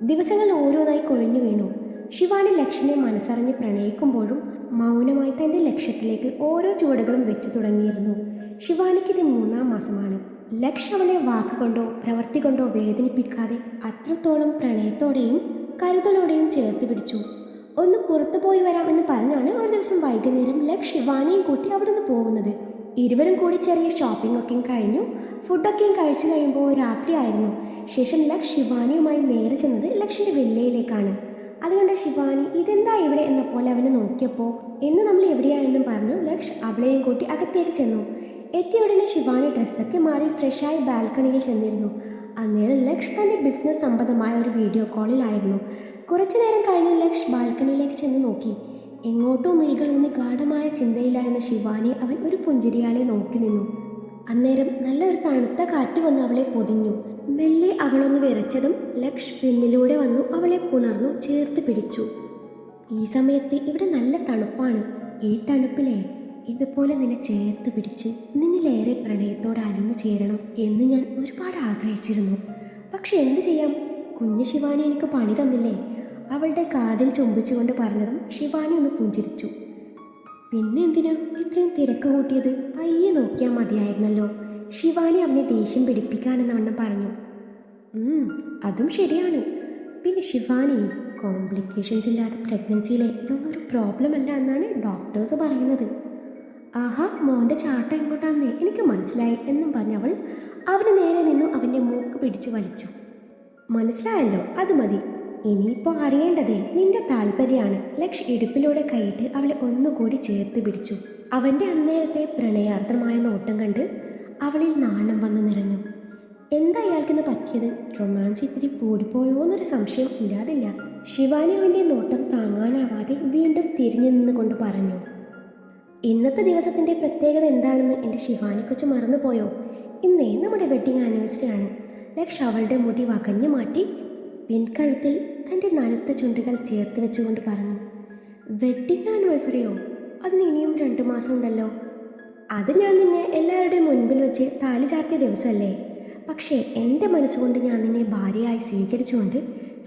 ദിവസങ്ങൾ ഓരോന്നായി കൊഴിഞ്ഞു വീണു. ശിവാനി ലക്ഷ്യനെ മനസ്സറിഞ്ഞ് പ്രണയിക്കുമ്പോഴും മൗനമായി തൻ്റെ ലക്ഷ്യത്തിലേക്ക് ഓരോ ചുവടുകളും വെച്ചു തുടങ്ങിയിരുന്നു. ശിവാനിക്ക് ഇത് 3-ാം മാസമാണ്. ലക്ഷ്യ അവളെ വാക്കുകൊണ്ടോ പ്രവൃത്തി കൊണ്ടോ വേദനിപ്പിക്കാതെ അത്രത്തോളം പ്രണയത്തോടെയും കരുതലോടെയും ചേർത്ത് പിടിച്ചു. ഒന്ന് പുറത്തു പോയി വരാമെന്ന് പറഞ്ഞാണ് ഒരു ദിവസം വൈകുന്നേരം ലക്ഷ് ശിവാനിയും കൂട്ടി അവിടെ നിന്ന് പോകുന്നത്. ഇരുവരും കൂടി ചെറിയ ഷോപ്പിംഗ് ഒക്കെയും കഴിഞ്ഞു. ഫുഡൊക്കെയും കഴിച്ചു കഴിയുമ്പോൾ രാത്രിയായിരുന്നു. ശേഷം ലക്ഷ് ശിവാനിയുമായി നേരെ ചെന്നത് ലക്ഷ്യൻ്റെ വില്ലയിലേക്കാണ്. അതുകൊണ്ട് ശിവാനി ഇതെന്താ ഇവിടെ എന്ന പോലെ അവനെ നോക്കിയപ്പോൾ എന്ന് നമ്മൾ എവിടെയാണെന്നും പറഞ്ഞു ലക്ഷ് അവളെയും കൂട്ടി അകത്തേക്ക് ചെന്നു. എത്തിയ ഉടനെ ശിവാനി ഡ്രസ്സൊക്കെ മാറി ഫ്രഷായി ബാൽക്കണിയിൽ ചെന്നിരുന്നു. അന്നേരം ലക്ഷ് തൻ്റെ ബിസിനസ് സംബന്ധമായ ഒരു വീഡിയോ കോളിലായിരുന്നു. കുറച്ചു നേരം കഴിഞ്ഞ് ലക്ഷ് ബാൽക്കണിയിലേക്ക് ചെന്ന് നോക്കി. എങ്ങോട്ടോ മിഴികൾ ഊന്നി ഗാഢമായ ചിന്തയിലായിരുന്ന ശിവാനിയെ അവൻ ഒരു പുഞ്ചിരിയാലെ നോക്കി നിന്നു. അന്നേരം നല്ലൊരു തണുത്ത കാറ്റ് വന്ന് അവളെ പൊതിഞ്ഞു. മെല്ലെ അവളൊന്ന് വിറച്ചതും ലക്ഷ് പിന്നിലൂടെ വന്നു അവളെ പുണർന്നു ചേർത്ത് പിടിച്ചു. ഈ സമയത്ത് ഇവിടെ നല്ല തണുപ്പാണ്. ഈ തണുപ്പിലെ ഇതുപോലെ നിന്നെ ചേർത്ത് പിടിച്ച് നിന്നിലേറെ പ്രണയത്തോടെ അലിഞ്ഞു ചേരണം എന്ന് ഞാൻ ഒരുപാട് ആഗ്രഹിച്ചിരുന്നു. പക്ഷെ എന്തു ചെയ്യാം, കുഞ്ഞു ശിവാനി എനിക്ക് പണി തന്നില്ലേ? അവളുടെ കാതിൽ ചുംബിച്ചുകൊണ്ട് പറഞ്ഞതും ശിവാനി ഒന്ന് പുഞ്ചിരിച്ചു. പിന്നെ എന്തിനാ ഇത്രയും തിരക്ക് കൂട്ടിയത്? പയ്യെ നോക്കിയാൽ മതിയായിരുന്നല്ലോ. ശിവാനി അവനെ ദേഷ്യം പിടിപ്പിക്കാനെന്ന വണ്ണം പറഞ്ഞു. അതും ശരിയാണ്. പിന്നെ ശിവാനി, കോംപ്ലിക്കേഷൻസ് ഇല്ലാത്ത പ്രഗ്നൻസിയിലെ ഇതൊന്നും ഒരു പ്രോബ്ലം അല്ല എന്നാണ് ഡോക്ടേഴ്സ് പറയുന്നത്. ആഹാ, മോൻ്റെ ചാട്ടം എങ്ങോട്ടാണെന്നേ എനിക്ക് മനസ്സിലായി എന്നും പറഞ്ഞവൾ അവന് നേരെ നിന്നു അവൻ്റെ മൂക്ക് പിടിച്ചു വലിച്ചു. മനസ്സിലായല്ലോ, അത് മതി. ഇനിയിപ്പോൾ അറിയേണ്ടതേ നിന്റെ താല്പര്യമാണ്. ലക്ഷ് ഇടുപ്പിലൂടെ കൈയിട്ട് അവളെ ഒന്നുകൂടി ചേർത്ത് പിടിച്ചു. അവൻ്റെ അന്നേരത്തെ പ്രണയാർദ്രമായ നോട്ടം കണ്ട് അവളിൽ നാണം വന്നു നിറഞ്ഞു. എന്താ ഇയാൾക്കിന്ന് പറ്റിയത്? റൊമാൻസ് ഇത്തിരി കൂടിപ്പോയോ എന്നൊരു സംശയം ഇല്ലാതില്ല. ശിവാനി അവൻ്റെ നോട്ടം താങ്ങാനാവാതെ വീണ്ടും തിരിഞ്ഞു നിന്നുകൊണ്ട് പറഞ്ഞു. ഇന്നത്തെ ദിവസത്തിൻ്റെ പ്രത്യേകത എന്താണെന്ന് എൻ്റെ ശിവാനി കൊച്ചു മറന്നുപോയോ? ഇന്നേ നമ്മുടെ വെഡ്ഡിങ് ആനിവേഴ്സറി ആണ്. ലക്ഷ് അവളുടെ മുടി വകഞ്ഞു മാറ്റി പിൻകഴുത്തിൽ തൻ്റെ നനുത്ത ചുണ്ടുകൾ ചേർത്ത് വെച്ചുകൊണ്ട് പറഞ്ഞു. വെഡ്ഡിങ് ആനിവേഴ്സറിയോ? അതിന് ഇനിയും 2 മാസം ഉണ്ടല്ലോ. അത് ഞാൻ നിന്നെ എല്ലാവരുടെയും മുൻപിൽ വെച്ച് താലി ചാർത്തിയ ദിവസമല്ലേ? പക്ഷേ എൻ്റെ മനസ്സുകൊണ്ട് ഞാൻ നിന്നെ ഭാര്യയായി സ്വീകരിച്ചുകൊണ്ട്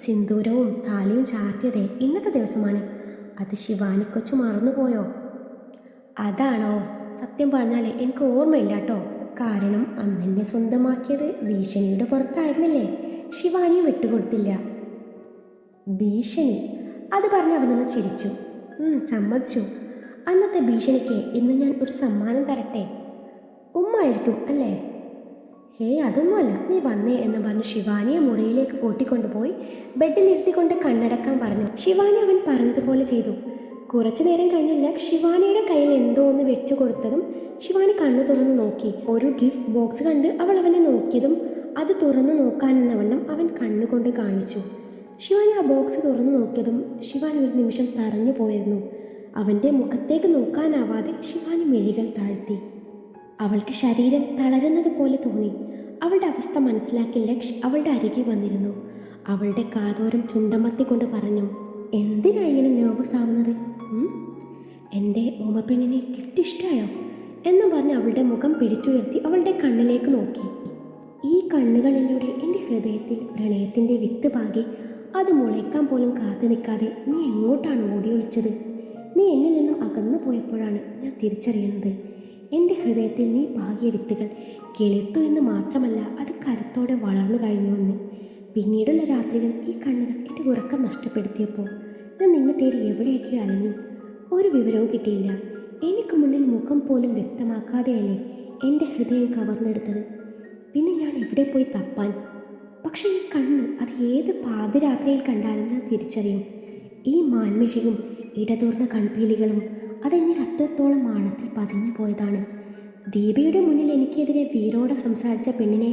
സിന്ദൂരവും താലിയും ചാർത്തിയതേ ഇന്നത്തെ ദിവസമാണ്. അത് ശിവാനി കൊച്ചു മറന്നുപോയോ? അതാണോ? സത്യം പറഞ്ഞാൽ എനിക്ക് ഓർമ്മയില്ല കേട്ടോ. കാരണം അന്നെന്നെ സ്വന്തമാക്കിയത് ഭീഷണിയുടെ പുറത്തായിരുന്നില്ലേ? ശിവാനി വിട്ടുകൊടുത്തില്ല. ഭീഷണി? അത് പറഞ്ഞ് അവനൊന്ന് ചിരിച്ചു. സമ്മതിച്ചു. അന്നത്തെ ഭീഷണിക്ക് ഇന്ന് ഞാൻ ഒരു സമ്മാനം തരട്ടെ. ഉമ്മായിരിക്കും അല്ലേ? അതൊന്നുമല്ല, നീ വന്നേ എന്ന് പറഞ്ഞ് ശിവാനിയെ മുറിയിലേക്ക് കൂട്ടിക്കൊണ്ടുപോയി ബെഡിലിരുത്തിക്കൊണ്ട് കണ്ണടക്കാൻ പറഞ്ഞു. ശിവാനി അവൻ പറഞ്ഞതുപോലെ ചെയ്തു. കുറച്ചു നേരം കഴിഞ്ഞില്ല ശിവാനിയുടെ കയ്യിൽ എന്തോ ഒന്ന് വെച്ചു കൊടുത്തതും ശിവാനി കണ്ണു തുറന്നു നോക്കി. ഒരു ഗിഫ്റ്റ് ബോക്സ് കണ്ട് അവൾ അവനെ നോക്കിയതും അത് തുറന്നു നോക്കാനെന്നവണ്ണം അവൻ കണ്ണുകൊണ്ട് കാണിച്ചു. ശിവാനി ആ ബോക്സ് തുറന്നു നോക്കിയതും ശിവാനി ഒരു നിമിഷം തറഞ്ഞു പോയിരുന്നു. അവൻ്റെ മുഖത്തേക്ക് നോക്കാനാവാതെ ശിവാനി മിഴികൾ താഴ്ത്തി. അവൾക്ക് ശരീരം തളരുന്നത് പോലെ തോന്നി. അവളുടെ അവസ്ഥ മനസ്സിലാക്കി ലക്ഷ് അവളുടെ അരികിൽ വന്നിരുന്നു. അവളുടെ കാതോരം ചുണ്ടമർത്തിക്കൊണ്ട് പറഞ്ഞു. എന്തിനാ ഇങ്ങനെ നെർവസ് ആവുന്നത്? എൻ്റെ ഓമപ്പെണ്ണിനെ ഗിഫ്റ്റ് ഇഷ്ടമായോ എന്നും പറഞ്ഞ് അവളുടെ മുഖം പിടിച്ചുയർത്തി അവളുടെ കണ്ണിലേക്ക് നോക്കി. ഈ കണ്ണുകളിലൂടെ എൻ്റെ ഹൃദയത്തിൽ പ്രണയത്തിൻ്റെ വിത്ത് പാകി അത് മുളയ്ക്കാൻ പോലും കാത്തു നിൽക്കാതെ നീ എങ്ങോട്ടാണ് ഓടി ഒളിച്ചത്? നീ എന്നിൽ നിന്നും അകന്നു പോയപ്പോഴാണ് ഞാൻ തിരിച്ചറിയുന്നത്. എൻ്റെ ഹൃദയത്തിൽ നീ പാകിയ വിത്തുകൾ കിളിർത്തു എന്ന് മാത്രമല്ല, അത് കരുത്തോടെ വളർന്നു കഴിഞ്ഞുവെന്ന്. പിന്നീടുള്ള രാത്രികൾ ഈ കണ്ണുകൾ എൻ്റെ ഉറക്കം നഷ്ടപ്പെടുത്തിയപ്പോൾ ഞാൻ നിന്നെ തേടി എവിടെയൊക്കെ അലഞ്ഞു. ഒരു വിവരവും കിട്ടിയില്ല. എനിക്ക് മുന്നിൽ മുഖം പോലും വ്യക്തമാക്കാതെയല്ലേ എൻ്റെ ഹൃദയം കവർന്നെടുത്തത്. പിന്നെ ഞാൻ എവിടെ പോയി തപ്പാൻ? പക്ഷെ ഈ കണ്ണ് അത് ഏത് പാതിരാത്രിയിൽ കണ്ടാലും ഞാൻ തിരിച്ചറിയും. ഈ മാൻമിഴിയും ഇടതൂർന്ന കൺപീലികളും അതെന്നിൽ അത്രത്തോളം ആഴത്തിൽ പതിഞ്ഞു പോയതാണ്. ദീപയുടെ മുന്നിൽ എനിക്കെതിരെ വീരോടെ സംസാരിച്ച പെണ്ണിനെ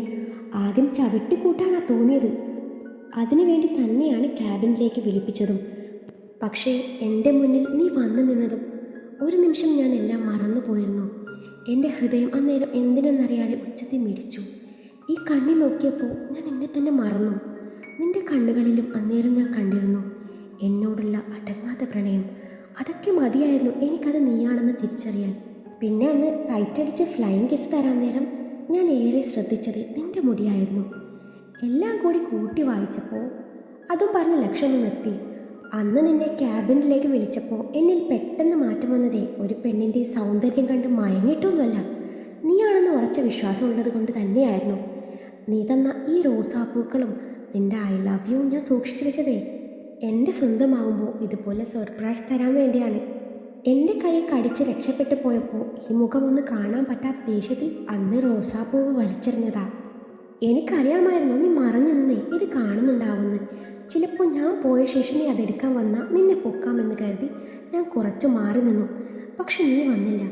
ആദ്യം ചവിട്ടിക്കൂട്ടാനാ തോന്നിയത്. അതിനുവേണ്ടി തന്നെയാണ് ക്യാബിനിലേക്ക് വിളിപ്പിച്ചതും. പക്ഷേ എൻ്റെ മുന്നിൽ നീ വന്നു നിന്നതും ഒരു നിമിഷം ഞാൻ എല്ലാം മറന്നു പോയിരുന്നു. എൻ്റെ ഹൃദയം അന്നേരം എന്തിനെന്നറിയാതെ ഉച്ചത്തിൽ മിടിച്ചു. ഈ കണ്ണി നോക്കിയപ്പോൾ ഞാൻ എന്നെ തന്നെ മറന്നു. നിന്റെ കണ്ണുകളിലും അന്നേരം ഞാൻ കണ്ടിരുന്നു എന്നോടുള്ള അടങ്ങാത്ത പ്രണയം. അതൊക്കെ മതിയായിരുന്നു എനിക്കത് നീയാണെന്ന് തിരിച്ചറിയാൻ. പിന്നെ അന്ന് സൈറ്റടിച്ച് ഫ്ലൈയിങ് കിസ് തരാൻ നേരം ഞാൻ ഏറെ ശ്രദ്ധിച്ചത് നിന്റെ മുടിയായിരുന്നു. എല്ലാം കൂടി കൂട്ടി വായിച്ചപ്പോൾ അതും പറഞ്ഞ് ലക്ഷ്യം ഒന്ന് നിർത്തി. അന്ന് നിന്നെ ക്യാബിനിലേക്ക് വിളിച്ചപ്പോൾ എന്നിൽ പെട്ടെന്ന് മാറ്റം വന്നതേ ഒരു പെണ്ണിൻ്റെ സൗന്ദര്യം കണ്ട് മയങ്ങിയിട്ടൊന്നുമല്ല, നീയാണെന്ന് ഉറച്ച വിശ്വാസമുള്ളത് കൊണ്ട് തന്നെയായിരുന്നു. നീ തന്ന ഈ റോസാപ്പൂക്കളും നിന്റെ ഐ ലവ് യു ഞാൻ സൂക്ഷിച്ചു വെച്ചതേ എൻ്റെ സ്വന്തമാവുമ്പോൾ ഇതുപോലെ സർപ്രൈസ് തരാൻ വേണ്ടിയാണ്. എൻ്റെ കൈ കടിച്ച് രക്ഷപ്പെട്ടു പോയപ്പോൾ ഈ മുഖം ഒന്ന് കാണാൻ പറ്റാത്ത ദേഷ്യത്തിൽ അന്ന് റോസാപ്പൂവ് വലിച്ചെറിഞ്ഞതാ. എനിക്കറിയാമായിരുന്നു നീ മറഞ്ഞു നിന്നേ ഇത് കാണുന്നുണ്ടാവുമെന്ന്. ചിലപ്പോൾ ഞാൻ പോയ ശേഷം നീ അതെടുക്കാൻ വന്നാൽ നിന്നെ പൊക്കാമെന്ന് കരുതി ഞാൻ കുറച്ചു മാറി നിന്നു. പക്ഷെ നീ വന്നില്ല.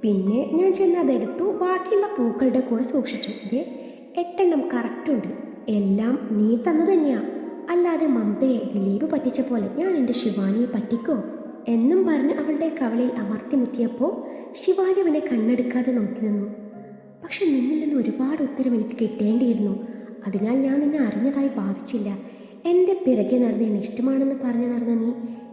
പിന്നെ ഞാൻ ചെന്ന് അതെടുത്തു, ബാക്കിയുള്ള പൂക്കളുടെ കൂടെ സൂക്ഷിച്ചു. ഇതേ 8 കറക്റ്റുണ്ട്. എല്ലാം നീ തന്നു തന്നെയാ. അല്ലാതെ മമതയെ ദിലീപ് പറ്റിച്ച പോലെ ഞാൻ എൻ്റെ ശിവാനിയെ പറ്റിക്കോ എന്നും പറഞ്ഞ് അവളുടെ കവളിൽ അമർത്തി മുത്തിയപ്പോൾ ശിവാനി അവനെ കണ്ണെടുക്കാതെ നോക്കി നിന്നു. പക്ഷെ നിന്നിൽ നിന്ന് ഒരുപാട് ഉത്തരം എനിക്ക് കിട്ടേണ്ടിയിരുന്നു. അതിനാൽ ഞാൻ നിന്നെ അറിഞ്ഞതായി ഭാവിച്ചില്ല. എൻ്റെ പിറകെ നടന്ന് എന്നെ ഇഷ്ടമാണെന്ന് പറഞ്ഞു നടന്ന നീ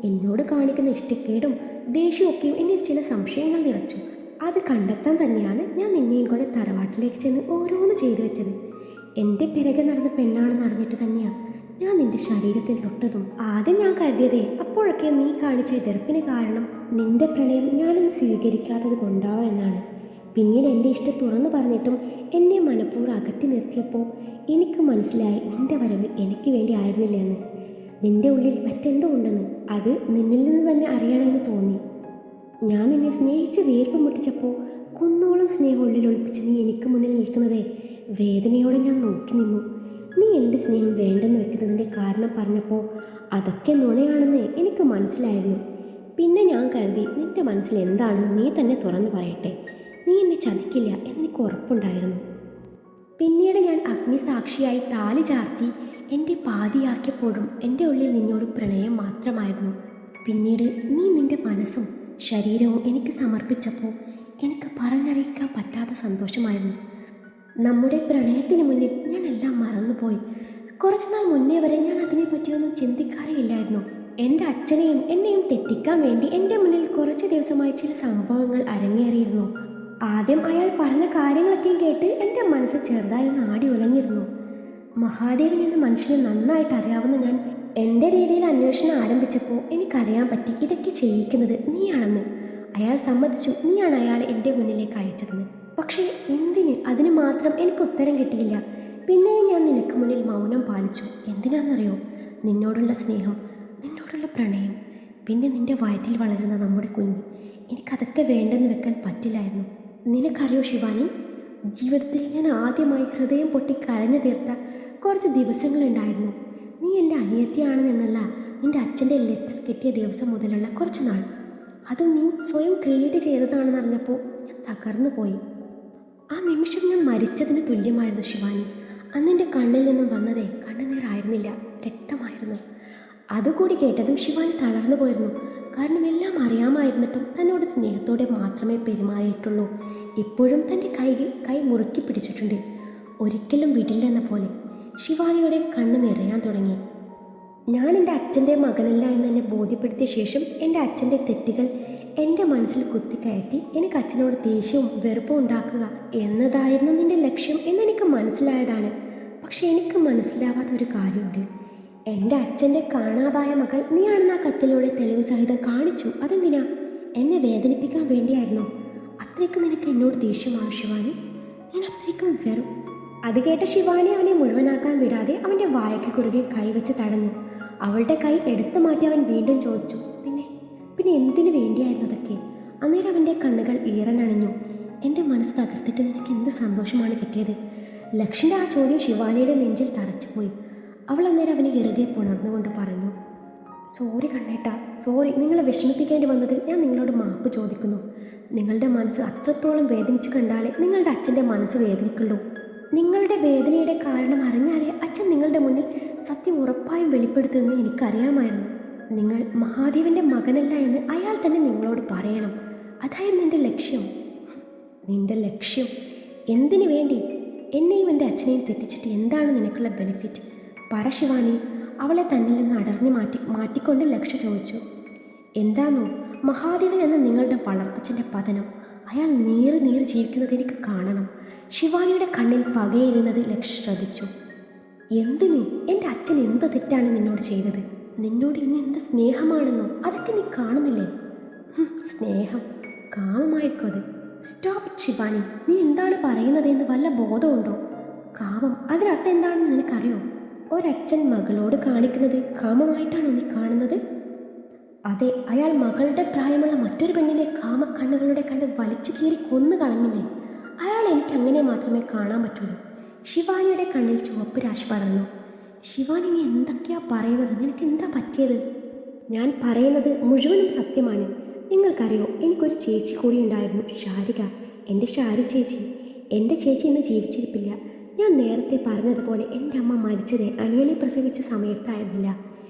എന്നോട് കാണിക്കുന്ന ഇഷ്ടക്കേടും ദേഷ്യമൊക്കെയും എന്നിൽ ചില സംശയങ്ങൾ നിറച്ചു. അത് കണ്ടെത്താൻ തന്നെയാണ് ഞാൻ നിന്നെയും കൂടെ തറവാട്ടിലേക്ക് ചെന്ന് ഓരോന്ന് ചെയ്തു വെച്ചത്. എൻ്റെ പിറകെ നടന്ന പെണ്ണാണെന്ന് അറിഞ്ഞിട്ട് തന്നെയാണ് ഞാൻ നിന്റെ ശരീരത്തിൽ തൊട്ടതും. ആദ്യം ഞാൻ കരുതിയതേ അപ്പോഴൊക്കെ നീ കാണിച്ച എതിർപ്പിന് കാരണം നിന്റെ പ്രണയം ഞാനൊന്ന് സ്വീകരിക്കാത്തത് കൊണ്ടാവോ എന്നാണ്. പിന്നീട് എൻ്റെ ഇഷ്ടം തുറന്നു പറഞ്ഞിട്ടും എന്നെ മനഃപൂർവ്വം അകറ്റി നിർത്തിയപ്പോൾ എനിക്ക് മനസ്സിലായി നിന്റെ വരവ് എനിക്ക് വേണ്ടി ആയിരുന്നില്ല എന്ന്. നിന്റെ ഉള്ളിൽ മറ്റെന്തോ ഉണ്ടെന്ന് അത് നിന്നിൽ നിന്ന് തന്നെ അറിയണമെന്ന് തോന്നി. ഞാൻ നിന്നെ സ്നേഹിച്ച് വീർപ്പ് മുട്ടിച്ചപ്പോൾ കുന്നോളം സ്നേഹം ഉള്ളിൽ ഒളിപ്പിച്ച് നീ എനിക്ക് മുന്നിൽ നിൽക്കുന്നതേ വേദനയോടെ ഞാൻ നോക്കി നിന്നു. നീ എൻ്റെ സ്നേഹം വേണ്ടെന്ന് വെക്കുന്നതിൻ്റെ കാരണം പറഞ്ഞപ്പോൾ അതൊക്കെ നുണയാണെന്ന് എനിക്ക് മനസ്സിലായിരുന്നു. പിന്നെ ഞാൻ കരുതി നിന്റെ മനസ്സിൽ എന്താണെന്ന് നീ തന്നെ തുറന്നു പറയട്ടെ. നീ എന്നെ ചതിക്കില്ല എന്നെനിക്ക് ഉറപ്പുണ്ടായിരുന്നു. പിന്നീട് ഞാൻ അഗ്നിസാക്ഷിയായി താലി ചാർത്തി എൻ്റെ പാതിയാക്കിയപ്പോഴും എൻ്റെ ഉള്ളിൽ നിന്നോട് പ്രണയം മാത്രമായിരുന്നു. പിന്നീട് നീ നിന്റെ മനസ്സും ശരീരവും എനിക്ക് സമർപ്പിച്ചപ്പോൾ എനിക്ക് പറഞ്ഞറിയിക്കാൻ പറ്റാത്ത സന്തോഷമായിരുന്നു. നമ്മുടെ പ്രണയത്തിന് മുന്നിൽ ഞാൻ എല്ലാം മറന്നുപോയി. കുറച്ചുനാൾ മുന്നേ വരെ ഞാൻ അതിനെപ്പറ്റിയൊന്നും ചിന്തിക്കാറേയില്ലായിരുന്നു. എൻ്റെ അച്ഛനെയും എന്നെയും തെറ്റിക്കാൻ വേണ്ടി എൻ്റെ മുന്നിൽ കുറച്ച് ദിവസമായി ചില സംഭവങ്ങൾ അരങ്ങേറിയിരുന്നു. ആദ്യം അയാൾ പറഞ്ഞ കാര്യങ്ങളൊക്കെയും കേട്ട് എൻ്റെ മനസ്സ് ചെറുതായി ഒന്ന് ആടി ഉലഞ്ഞിരുന്നു. മഹാദേവൻ എന്ന മനുഷ്യനെ നന്നായിട്ട് അറിയാവുന്ന ഞാൻ എൻ്റെ രീതിയിൽ അന്വേഷണം ആരംഭിച്ചപ്പോൾ എനിക്കറിയാൻ പറ്റി ഇതൊക്കെ ചെയ്യിക്കുന്നത് നീയാണെന്ന്. അയാൾ സമ്മതിച്ചു, നീയാണ് അയാളെ എൻ്റെ മുന്നിലേക്ക് അയച്ചതെന്ന്. പക്ഷേ എന്തിന്? അതിന് മാത്രം എനിക്ക് ഉത്തരം കിട്ടിയില്ല. പിന്നെയും ഞാൻ നിനക്ക് മുന്നിൽ മൗനം പാലിച്ചു. എന്തിനാണെന്നറിയോ? നിന്നോടുള്ള സ്നേഹം, നിന്നോടുള്ള പ്രണയം, പിന്നെ നിൻ്റെ വയറ്റിൽ വളരുന്ന നമ്മുടെ കുഞ്ഞ്. എനിക്കതൊക്കെ വേണ്ടെന്ന് വെക്കാൻ പറ്റില്ലായിരുന്നു. നിനക്കറിയോ ശിവാനി, ജീവിതത്തിൽ ഞാൻ ആദ്യമായി ഹൃദയം പൊട്ടി കരഞ്ഞു തീർത്ത കുറച്ച് ദിവസങ്ങളുണ്ടായിരുന്നു. നീ എൻ്റെ അനിയത്തിയാണെന്നുള്ള നിൻ്റെ അച്ഛൻ്റെ ലെറ്റർ കിട്ടിയ ദിവസം മുതലുള്ള കുറച്ച് നാൾ. അത് നീ സ്വയം ക്രിയേറ്റ് ചെയ്തതാണെന്ന് അറിഞ്ഞപ്പോൾ ഞാൻ തകർന്നു പോയി. ആ നിമിഷം ഞാൻ മരിച്ചതിന് തുല്യമായിരുന്നു ശിവാനി. അന്നെൻ്റെ കണ്ണിൽ നിന്നും വന്നതേ കണ്ണുനീരായിരുന്നില്ല, രക്തമായിരുന്നു. അതുകൂടി കേട്ടതും ശിവാനി തളർന്നു പോയിരുന്നു. കാരണം എല്ലാം അറിയാമായിരുന്നിട്ടും തന്നോട് സ്നേഹത്തോടെ മാത്രമേ പെരുമാറിയിട്ടുള്ളൂ. ഇപ്പോഴും തൻ്റെ കൈ മുറുക്കി പിടിച്ചിട്ടുണ്ട്. ഒരിക്കലും വിടില്ലെന്ന പോലെ. ശിവാനിയുടെ കണ്ണ് നിറയാൻ തുടങ്ങി. ഞാൻ എൻ്റെ അച്ഛൻ്റെ മകനല്ല എന്ന് എന്നെ ബോധ്യപ്പെടുത്തിയ ശേഷം എൻ്റെ അച്ഛൻ്റെ തെറ്റുകൾ എൻ്റെ മനസ്സിൽ കുത്തിക്കയറ്റി എനിക്ക് അച്ഛനോട് ദേഷ്യവും വെറുപ്പും ഉണ്ടാക്കുക എന്നതായിരുന്നു നിൻ്റെ ലക്ഷ്യം എന്നെനിക്ക് മനസ്സിലായതാണ്. പക്ഷെ എനിക്ക് മനസ്സിലാവാത്ത ഒരു കാര്യമുണ്ട്. എൻ്റെ അച്ഛൻ്റെ കാണാതായ മകൾ നീയാണെന്ന് ആ കത്തിലൂടെ തെളിവ് സഹിതം കാണിച്ചു. അതെന്തിനാ? എന്നെ വേദനിപ്പിക്കാൻ വേണ്ടിയായിരുന്നോ? അത്രയ്ക്ക് നിനക്ക് എന്നോട് ദേഷ്യമാണോ ശിവാനി? ഞാൻ അത്രയ്ക്കും വെറും. അത് കേട്ട ശിവാനി അവനെ മുഴുവനാക്കാൻ വിടാതെ അവൻ്റെ വായയ്ക്ക് കുറുകെ കൈവച്ച് തടഞ്ഞു. അവളുടെ കൈ എടുത്തു മാറ്റി അവൻ വീണ്ടും ചോദിച്ചു, പിന്നെ എന്തിനു വേണ്ടിയായിരുന്നു അതൊക്കെ? അന്നേരം അവൻ്റെ കണ്ണുകൾ ഈറനണിഞ്ഞു. എൻ്റെ മനസ്സ് തകർത്തിട്ട് നിനക്ക് എന്ത് സന്തോഷമാണ് കിട്ടിയത്? ലക്ഷ്യൻ്റെ ആ ചോദ്യം ശിവാനിയുടെ നെഞ്ചിൽ തറച്ചുപോയി. അവൾ അന്നേരം അവനെ ഇറുകെ പുണർന്നുകൊണ്ട് പറഞ്ഞു, സോറി കണ്ണേട്ടാ, സോറി. നിങ്ങളെ വിഷമിപ്പിക്കേണ്ടി വന്നതിൽ ഞാൻ നിങ്ങളോട് മാപ്പ് ചോദിക്കുന്നു. നിങ്ങളുടെ മനസ്സ് അത്രത്തോളം വേദനിച്ചു കണ്ടാലേ നിങ്ങളുടെ അച്ഛൻ്റെ മനസ്സ് വേദനിക്കുള്ളൂ. നിങ്ങളുടെ വേദനയുടെ കാരണം അറിഞ്ഞാലേ അച്ഛൻ നിങ്ങളുടെ മുന്നിൽ സത്യം ഉറപ്പായും വെളിപ്പെടുത്തുമെന്ന് എനിക്കറിയാമായിരുന്നു. നിങ്ങൾ മഹാദേവൻ്റെ മകനല്ല എന്ന് അയാൾ തന്നെ നിങ്ങളോട് പറയണം. അതായിരുന്നു എൻ്റെ ലക്ഷ്യം. നിന്റെ ലക്ഷ്യം എന്തിനു വേണ്ടി? എന്നെയും എൻ്റെ അച്ഛനെയും തെറ്റിച്ചിട്ട് എന്താണ് നിനക്കുള്ള ബെനിഫിറ്റ്? പറ ശിവാനി. അവളെ തന്നിൽ നിന്ന് മാറ്റിക്കൊണ്ട് ലക്ഷ്യ ചോദിച്ചു. എന്താണോ? മഹാദേവൻ എന്ന നിങ്ങളുടെ വളർത്തച്ഛൻ്റെ പതനം. അയാൾ നീറി ജീവിക്കുന്നത് എനിക്ക് കാണണം. ശിവാനിയുടെ കണ്ണിൽ പകയിരുന്നത് ലക്ഷ്യ ശ്രദ്ധിച്ചു. എന്തിന്? എൻ്റെ അച്ഛൻ എന്ത് തെറ്റാണ് നിന്നോട് ചെയ്തത്? നിന്നോട് ഇന്ന് എന്ത് സ്നേഹമാണെന്നോ അതൊക്കെ നീ കാണുന്നില്ലേ? സ്നേഹം കാമമായിരിക്കും അത്. Stop it Shivani. നീ എന്താണ് പറയുന്നതെന്ന് വല്ല ബോധമുണ്ടോ? കാമം അതിനർത്ഥം എന്താണെന്ന് നിനക്കറിയോ? ഒരച്ഛൻ മകളോട് കാണിക്കുന്നത് കാമമായിട്ടാണോ നീ കാണുന്നത്? അതെ, അയാൾ മകളുടെ പ്രായമുള്ള മറ്റൊരു പെണ്ണിനെ കാമക്കണ്ണുകളുടെ കണ്ട് വലിച്ചു കീറി കൊന്നു കളഞ്ഞില്ലേ? അയാൾ എനിക്ക് അങ്ങനെ മാത്രമേ കാണാൻ പറ്റുള്ളൂ. ശിവാനിയുടെ കണ്ണിൽ ചുവപ്പ് രാശി പടർന്നു. ശിവാനി, നീ എന്തൊക്കെയാ പറയുന്നത്? നിനക്ക് എന്താ പറ്റിയത്? ഞാൻ പറയുന്നത് മുഴുവനും സത്യമാണ്. നിങ്ങൾക്കറിയോ, എനിക്കൊരു ചേച്ചി കൂടി ഉണ്ടായിരുന്നു, ശാരിക. എൻ്റെ ശാരി ചേച്ചി. എൻ്റെ ചേച്ചി ഇന്ന് ജീവിച്ചിരിപ്പില്ല. ഞാൻ നേരത്തെ പറഞ്ഞതുപോലെ എൻ്റെ അമ്മ മരിച്ചത് അനിയനെ പ്രസവിച്ച സമയത്തായിരുന്നില്ല.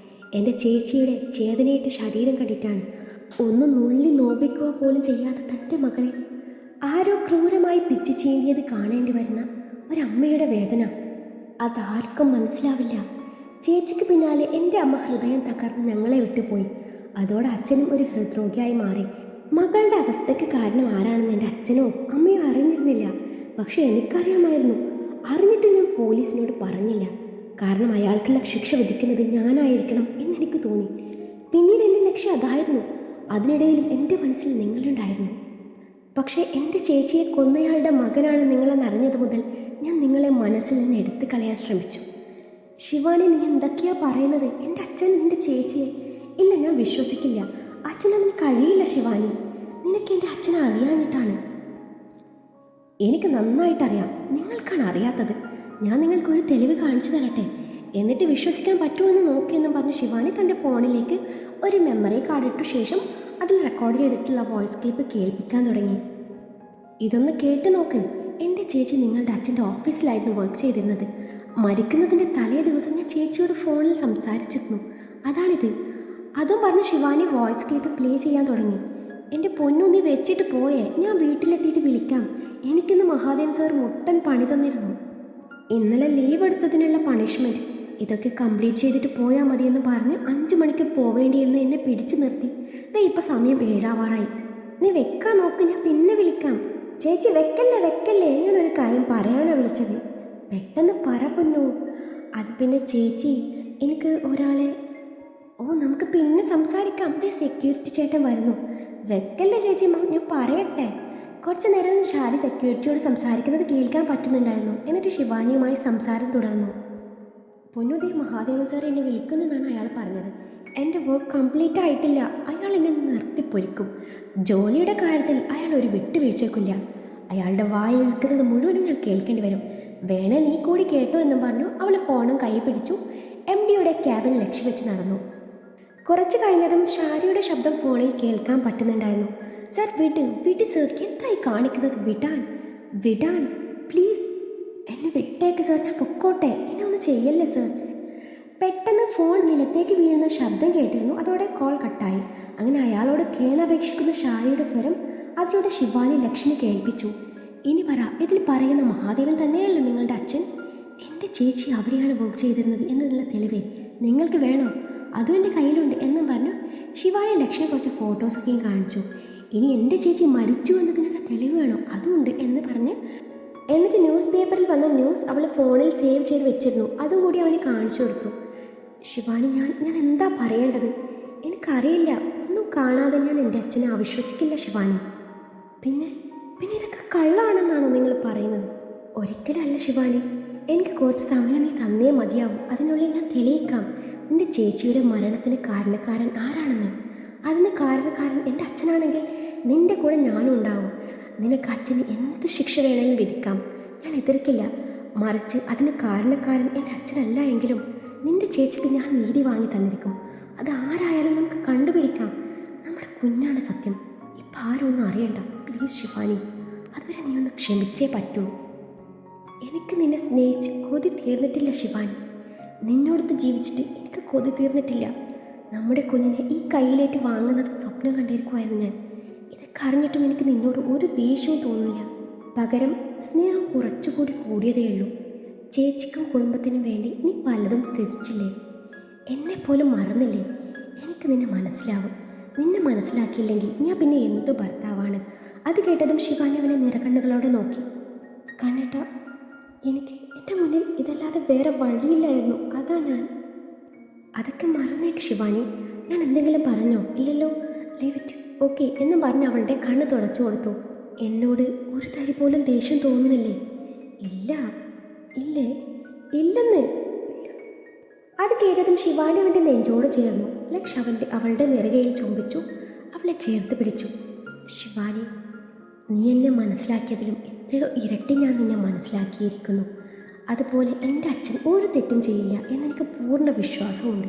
എൻ്റെ ചേച്ചിയുടെ ചേതനയേറ്റ ശരീരം കണ്ടിട്ടാണ്. ഒന്ന് നുള്ളി നോവിക്കുക പോലും ചെയ്യാത്ത തൻ്റെ മകളെ ആരോ ക്രൂരമായി പിച്ചു ചീന്തിയത് കാണേണ്ടി വരുന്ന ഒരമ്മയുടെ വേദന അതാർക്കും മനസ്സിലാവില്ല. ചേച്ചിക്ക് പിന്നാലെ എൻ്റെ അമ്മ ഹൃദയം തകർന്ന് ഞങ്ങളെ വിട്ടുപോയി. അതോടെ അച്ഛനും ഒരു ഹൃദ്രോഗിയായി മാറി. മകളുടെ അവസ്ഥയ്ക്ക് കാരണം ആരാണെന്ന് എൻ്റെ അച്ഛനോ അമ്മയോ അറിഞ്ഞിരുന്നില്ല. പക്ഷെ എനിക്കറിയാമായിരുന്നു. അറിഞ്ഞിട്ടും ഞാൻ പോലീസിനോട് പറഞ്ഞില്ല. കാരണം അയാൾക്കുള്ള ശിക്ഷ വിധിക്കുന്നത് ഞാനായിരിക്കണം എന്നെനിക്ക് തോന്നി. പിന്നീട് എൻ്റെ ലക്ഷ്യം അതായിരുന്നു. അതിനിടയിലും എൻ്റെ മനസ്സിൽ നിങ്ങളുണ്ടായിരുന്നു. പക്ഷേ എൻ്റെ ചേച്ചിയെ കൊന്നയാളുടെ മകനാണ് നിങ്ങളെന്ന് അറിഞ്ഞതു മുതൽ ഞാൻ നിങ്ങളെ മനസ്സിൽ നിന്ന് എടുത്തു കളയാൻ ശ്രമിച്ചു. ശിവാനി, നീ എന്തൊക്കെയാ പറയുന്നത്? എൻ്റെ അച്ഛൻ നിൻ്റെ ചേച്ചിയെ? ഇല്ല, ഞാൻ വിശ്വസിക്കില്ല. അച്ഛനതിന് കഴിയില്ല ശിവാനി. നിനക്ക് എൻ്റെ അച്ഛനെ അറിയാഞ്ഞിട്ടാണ്. എനിക്ക് നന്നായിട്ടറിയാം. നിങ്ങൾക്കാണ് അറിയാത്തത്. ഞാൻ നിങ്ങൾക്കൊരു തെളിവ് കാണിച്ചു തരട്ടെ, എന്നിട്ട് വിശ്വസിക്കാൻ പറ്റുമെന്ന് നോക്കിയെന്ന് പറഞ്ഞ് ശിവാനി തൻ്റെ ഫോണിലേക്ക് ഒരു മെമ്മറി കാർഡ് ഇട്ടു. ശേഷം അതിൽ റെക്കോർഡ് ചെയ്തിട്ടുള്ള വോയിസ് ക്ലിപ്പ് കേൾപ്പിക്കാൻ തുടങ്ങി. ഇതൊന്ന് കേട്ട് നോക്ക്. എൻ്റെ ചേച്ചി നിങ്ങളുടെ അച്ഛൻ്റെ ഓഫീസിലായിരുന്നു വർക്ക് ചെയ്തിരുന്നത്. മരിക്കുന്നതിൻ്റെ തലേ ദിവസം ഞാൻ ചേച്ചിയോട് ഫോണിൽ സംസാരിച്ചിരുന്നു. അതാണിത്. അതും പറഞ്ഞ് ശിവാനി വോയിസ് ക്ലിപ്പ് പ്ലേ ചെയ്യാൻ തുടങ്ങി. എൻ്റെ പൊന്നു, നീ വെച്ചിട്ട് പോയേ. ഞാൻ വീട്ടിലെത്തിയിട്ട് വിളിക്കാം. എനിക്കിന്ന് മഹാദേവൻ സാർ മുട്ടൻ പണി തന്നിരുന്നു. ഇന്നലെ ലീവ് എടുത്തതിനുള്ള പണിഷ്മെൻറ്റ്. ഇതൊക്കെ കംപ്ലീറ്റ് ചെയ്തിട്ട് പോയാൽ മതിയെന്ന് പറഞ്ഞ് 5 മണിക്ക് പോവേണ്ടിയിരുന്ന എന്നെ പിടിച്ചു നിർത്തി. ഇപ്പം സമയം 7 നീ വെക്കാൻ നോക്ക്, ഞാൻ പിന്നെ വിളിക്കാം. ചേച്ചി, വെക്കല്ലേ. ഞാനൊരു കാര്യം പറയാനാണ് വിളിച്ചത്. പെട്ടെന്ന് പറ പൊന്നു. അത് പിന്നെ ചേച്ചി, എനിക്ക് ഒരാളെ... നമുക്ക് പിന്നെ സംസാരിക്കാം. സെക്യൂരിറ്റി ചേട്ടൻ വരുന്നു. വെക്കല്ലേ ചേച്ചി, ഞാൻ പറയട്ടെ. കുറച്ചു നേരം ഷാരി സെക്യൂരിറ്റിയോട് സംസാരിക്കുന്നത് കേൾക്കാൻ പറ്റുന്നുണ്ടായിരുന്നു. എന്നിട്ട് ശിവാനിയുമായി സംസാരം തുടർന്നു. പൊന്നുദേ, മഹാദേവൻ സാർ എന്നെ വിളിക്കുന്നതെന്നാണ് അയാൾ പറഞ്ഞത്. എൻ്റെ വർക്ക് കംപ്ലീറ്റ് ആയിട്ടില്ല. അയാൾ എന്നെ നിർത്തിപ്പൊരിക്കും. ജോലിയുടെ കാര്യത്തിൽ അയാൾ ഒരു വിട്ടുവീഴ്ചയ്ക്കില്ല. അയാളുടെ വായിൽ നിൽക്കുന്നത് മുഴുവനും ഞാൻ കേൾക്കേണ്ടി വരും. വേണേ നീ കൂടി കേട്ടോ എന്നും പറഞ്ഞു അവൾ ഫോണും കൈ പിടിച്ചു MDയുടെ ക്യാബിൻ ലക്ഷ്യം വെച്ച് നടന്നു. കുറച്ച് കഴിഞ്ഞതും ഷാരിയുടെ ശബ്ദം ഫോണിൽ കേൾക്കാൻ പറ്റുന്നുണ്ടായിരുന്നു. സർ, വിട് സർ. എന്തായി കാണിക്കുന്നത്? വിടാൻ പ്ലീസ്. എന്നെ വിട്ടേക്ക് സർ, ഞാൻ പൊക്കോട്ടെ. എന്നെ ഒന്ന് ചെയ്യല്ലേ സർ. പെട്ടെന്ന് ഫോൺ നിലത്തേക്ക് വീഴുന്ന ശബ്ദം കേട്ടിരുന്നു. അതോടെ കോൾ കട്ടായി. അങ്ങനെ അയാളോട് കേണപേക്ഷിക്കുന്ന ഷാരിയുടെ സ്വരം അതിലൂടെ ശിവാനി ലക്ഷ്മി കേൾപ്പിച്ചു. ഇനി പറ, ഇതിൽ പറയുന്ന മഹാദേവൻ തന്നെയല്ല നിങ്ങളുടെ അച്ഛൻ? എൻ്റെ ചേച്ചി അവിടെയാണ് വർക്ക് ചെയ്തിരുന്നത് എന്നതിനുള്ള തെളിവേ നിങ്ങൾക്ക് വേണോ? അതും എൻ്റെ കയ്യിലുണ്ട് എന്നും പറഞ്ഞു ശിവാനി ലക്ഷ്മി കുറച്ച് ഫോട്ടോസൊക്കെയും കാണിച്ചു. ഇനി എൻ്റെ ചേച്ചി മരിച്ചു എന്നതിനുള്ള തെളിവ് വേണോ? അതുമുണ്ട് എന്ന് പറഞ്ഞ് എന്നിട്ട് ന്യൂസ് പേപ്പറിൽ വന്ന ന്യൂസ് അവൾ ഫോണിൽ സേവ് ചെയ്ത് വെച്ചിരുന്നു. അതും കൂടി അവന് കാണിച്ചു കൊടുത്തു. ശിവാനി, ഞാൻ എന്താ പറയേണ്ടത്? എനിക്കറിയില്ല. ഒന്നും കാണാതെ ഞാൻ എൻ്റെ അച്ഛനെ അവിശ്വസിക്കില്ല ശിവാനി. പിന്നെ ഇതൊക്കെ കള്ളാണെന്നാണോ നിങ്ങൾ പറയുന്നത്? ഒരിക്കലല്ല ശിവാനി. എനിക്ക് കുറച്ച് സമയം നീ തന്നേ മതിയാവും. അതിനുള്ളിൽ ഞാൻ തെളിയിക്കാം നിൻ്റെ ചേച്ചിയുടെ മരണത്തിന് കാരണക്കാരൻ ആരാണെന്ന്. അതിന് കാരണക്കാരൻ എൻ്റെ അച്ഛനാണെങ്കിൽ നിൻ്റെ കൂടെ ഞാനും ഉണ്ടാവും. നിനക്ക് അച്ഛന് എന്ത് ശിക്ഷ വേണമെങ്കിലും വിധിക്കാം. ഞാൻ എതിർക്കില്ല. മറിച്ച് അതിന് കാരണക്കാരൻ എൻ്റെ അച്ഛനല്ല എങ്കിലും നിൻ്റെ ചേച്ചിക്ക് ഞാൻ നീതി വാങ്ങി തന്നിരിക്കും. അത് ആരായാലും നമുക്ക് കണ്ടുപിടിക്കാം. നമ്മുടെ കുഞ്ഞാണ് സത്യം. ഇപ്പം ആരും ഒന്നും അറിയണ്ട. പ്ലീസ് ശിവാനി, അതുവരെ നീ ഒന്ന് ക്ഷമിച്ചേ പറ്റൂ. എനിക്ക് നിന്നെ സ്നേഹിച്ച് കൊതി തീർന്നിട്ടില്ല ശിവാനി. നിന്നോടത്ത് ജീവിച്ചിട്ട് എനിക്ക് കൊതി തീർന്നിട്ടില്ല. നമ്മുടെ കുഞ്ഞിനെ ഈ കയ്യിലേറ്റ് വാങ്ങുന്നത് സ്വപ്നം കണ്ടിരിക്കുമായിരുന്നു ഞാൻ. ഇതൊക്കെ അറിഞ്ഞിട്ടും എനിക്ക് നിന്നോട് ഒരു ദേഷ്യവും തോന്നില്ല. പകരം സ്നേഹം കുറച്ചുകൂടി കൂടിയതേ ഉള്ളൂ. ചേച്ചിക്കും കുടുംബത്തിനും വേണ്ടി നീ പലതും ത്യജിച്ചില്ലേ? എന്നെപ്പോലും മറന്നില്ലേ? എനിക്ക് നിന്നെ മനസ്സിലാവും. നിന്നെ മനസ്സിലാക്കിയില്ലെങ്കിൽ ഞാൻ പിന്നെ എന്ത് ഭർത്താവാണ്? അത് കേട്ടതും ശിവാനി അവനെ നിറകണ്ണുകളോടെ നോക്കി. കണ്ണേട്ടാ, എനിക്ക് എൻ്റെ മുന്നിൽ ഇതല്ലാതെ വേറെ വഴിയില്ലായിരുന്നു. അതാ ഞാൻ. അതൊക്കെ മറന്നേക്ക് ശിവാനി. ഞാൻ എന്തെങ്കിലും പറഞ്ഞോ? ഇല്ലല്ലോ. Leave it. ഓക്കെ എന്നും പറഞ്ഞ് അവളുടെ കണ്ണ് തുടച്ചു കൊടുത്തു. എന്നോട് ഒരു തരി പോലും ദേഷ്യം തോന്നുന്നില്ലേ? ഇല്ല. ഇല്ലേ? ഇല്ലെന്ന്. അത് കേട്ടതും ശിവാനി അവൻ്റെ നെഞ്ചോട് ചേർന്നു. ലക്ഷ് അവളുടെ നെറുകയിൽ ചുംബിച്ചു. അവളെ ചേർത്ത് പിടിച്ചു. ശിവാനി, നീ എന്നെ മനസ്സിലാക്കിയതിലും എത്രയോ ഇരട്ടി ഞാൻ നിന്നെ മനസ്സിലാക്കിയിരിക്കുന്നു. അതുപോലെ എൻ്റെ അച്ഛൻ ഒരു തെറ്റും ചെയ്യില്ല എന്നെനിക്ക് പൂർണ്ണ വിശ്വാസമുണ്ട്.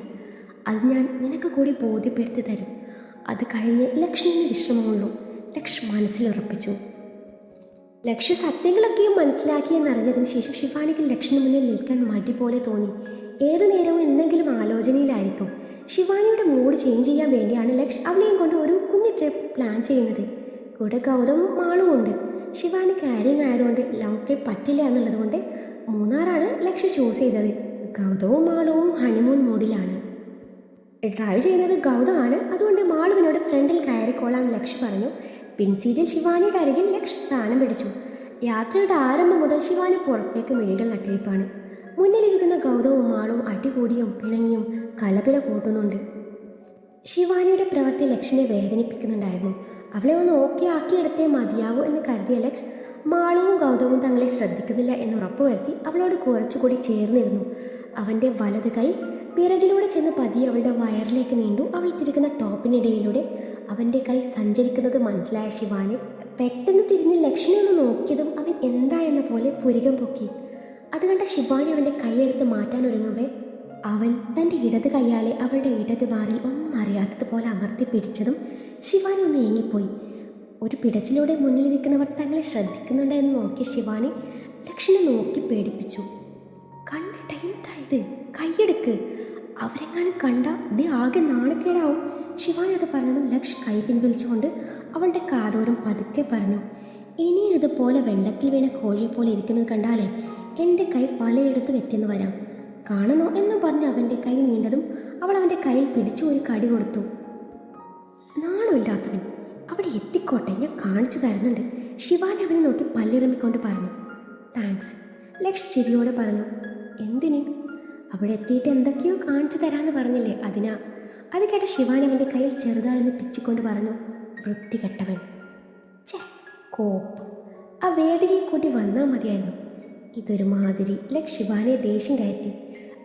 അത് ഞാൻ നിനക്ക് കൂടി ബോധ്യപ്പെടുത്തി തരും. അത് കഴിഞ്ഞ് ലക്ഷ്മിന് വിശ്രമമുള്ളൂ. ലക്ഷ് മനസ്സിലുറപ്പിച്ചു. ലക്ഷ്യ സത്യങ്ങളൊക്കെയും മനസ്സിലാക്കിയെന്നറിഞ്ഞതിന് ശേഷം ശിവാനിക്ക് ലക്ഷ്മിന് മുന്നിൽ നിൽക്കാൻ മടി പോലെ തോന്നി. ഏതു നേരവും എന്തെങ്കിലും ആലോചനയിലായിരിക്കും. ശിവാനിയുടെ മൂഡ് ചേഞ്ച് ചെയ്യാൻ വേണ്ടിയാണ് ലക്ഷ് അവളെയും കൊണ്ട് ഒരു കുഞ്ഞു ട്രിപ്പ് പ്ലാൻ ചെയ്യുന്നത്. കൂടെ ഗൗതമും മാളും ഉണ്ട്. ശിവാനി കാരിങ് ആയതുകൊണ്ട് ലോങ് ട്രിപ്പ് പറ്റില്ല എന്നുള്ളത് കൊണ്ട് മൂന്നാറാണ് ലക്ഷ്യ ചൂസ് ചെയ്തത്. ഗൗതവും മാളുവും ഹണിമൂൺ മൂഡിലാണ്. ഡ്രൈവ് ചെയ്യുന്നത് ഗൗതമാണ്. അതുകൊണ്ട് മാളുവിനോട് ഫ്രണ്ടിൽ കയറിക്കോളാൻ ലക്ഷ്യ പറഞ്ഞു. പിൻസീറ്റിൽ ശിവാനിയുടെ അരികിൽ ലക്ഷ് സ്ഥാനം പിടിച്ചു. യാത്രയുടെ ആരംഭം മുതൽ ശിവാനി പുറത്തേക്ക് മിഴികൾ നട്ടിരിപ്പാണ്. മുന്നിലിരിക്കുന്ന ഗൗതവും മാളും അടികൂടിയും പിണങ്ങിയും കലപില കൂട്ടുന്നുണ്ട്. ശിവാനിയുടെ പ്രവൃത്തി ലക്ഷിനെ വേദനിപ്പിക്കുന്നുണ്ടായിരുന്നു. അവളെ ഒന്ന് ഓക്കെ ആക്കിയെടുത്തേ മതിയാവൂ എന്ന് കരുതിയ ലക്ഷ് മാളവും ഗൗതവും തങ്ങളെ ശ്രദ്ധിക്കുന്നില്ല എന്ന് ഉറപ്പുവരുത്തി അവളോട് കുറച്ചുകൂടി ചേർന്നിരുന്നു. അവൻ്റെ വലത് കൈ പിറകിലൂടെ ചെന്ന് പതിയെ അവളുടെ വയറിലേക്ക് നീണ്ടു. അവൾ തിരിക്കുന്ന ടോപ്പിനിടയിലൂടെ അവൻ്റെ കൈ സഞ്ചരിക്കുന്നത് മനസ്സിലായ ശിവാനി പെട്ടെന്ന് തിരിഞ്ഞ് ലക്ഷ്മിയെ ഒന്ന് നോക്കിയതും അവൻ എന്താ എന്ന പോലെ പുരികം പൊക്കി. അത് കണ്ട ശിവാനി അവൻ്റെ കൈയെടുത്ത് മാറ്റാൻ ഒരുങ്ങവേ അവൻ തൻ്റെ ഇടത് കൈയാലെ അവളുടെ ഇടത് മാറിൽ ഒന്നും അറിയാത്തതുപോലെ അമർത്തി പിടിച്ചതും ശിവാനി ഒന്ന് ഏങ്ങിപ്പോയി. ഒരു പിടച്ചിലൂടെ മുന്നിലിരിക്കുന്നവർ തങ്ങളെ ശ്രദ്ധിക്കുന്നുണ്ട് എന്ന് നോക്കിയ ശിവാനി ലക്ഷ്മിനെ നോക്കി പേടിപ്പിച്ചു. കണ്ടിട്ട എന്താ ഇത്? കൈയെടുക്ക്. അവരെങ്ങാനും കണ്ട ദേ ആകെ നാണക്കേടാവും. ശിവാനി അത് പറഞ്ഞതും ലക്ഷ് കൈ പിൻവലിച്ചുകൊണ്ട് അവളുടെ കാതോരം പതുക്കെ പറഞ്ഞു. ഇനി ഇതുപോലെ വെള്ളത്തിൽ വീണ കോഴിയെ പോലെ ഇരിക്കുന്നത് കണ്ടാലേ എൻ്റെ കൈ പലയിടത്തും എത്തിയെന്ന് വരാം. കാണണോ എന്നും പറഞ്ഞ് അവൻ്റെ കൈ നീണ്ടതും അവൾ അവൻ്റെ കയ്യിൽ പിടിച്ചു ഒരു കടി കൊടുത്തു. നാണമില്ലാത്തവൻ, അവിടെ എത്തിക്കോട്ടെ, ഞാൻ കാണിച്ചു തരുന്നുണ്ട്. ശിവാനി അവനെ നോക്കി പല്ലിറമ്മിക്കൊണ്ട് പറഞ്ഞു. താങ്ക്സ്, ലക്ഷ് ചിരിയോടെ പറഞ്ഞു. എന്തിന്? അവിടെ എത്തിയിട്ട് എന്തൊക്കെയോ കാണിച്ചു തരാമെന്ന് പറഞ്ഞില്ലേ, അതിനാ. അത് കേട്ട ശിവാനി അവൻ്റെ കയ്യിൽ ചെറുതായെന്ന് പിച്ചിക്കൊണ്ട് പറഞ്ഞു. വൃത്തികെട്ടവൻ. ചേ, കോപ്പ്. ആ വേദികയെ കൂട്ടി വന്നാൽ മതിയായിരുന്നു. ഇതൊരു മാതിരി. ലക്ഷ് ശിവാനിയെ ദേഷ്യം കയറ്റി.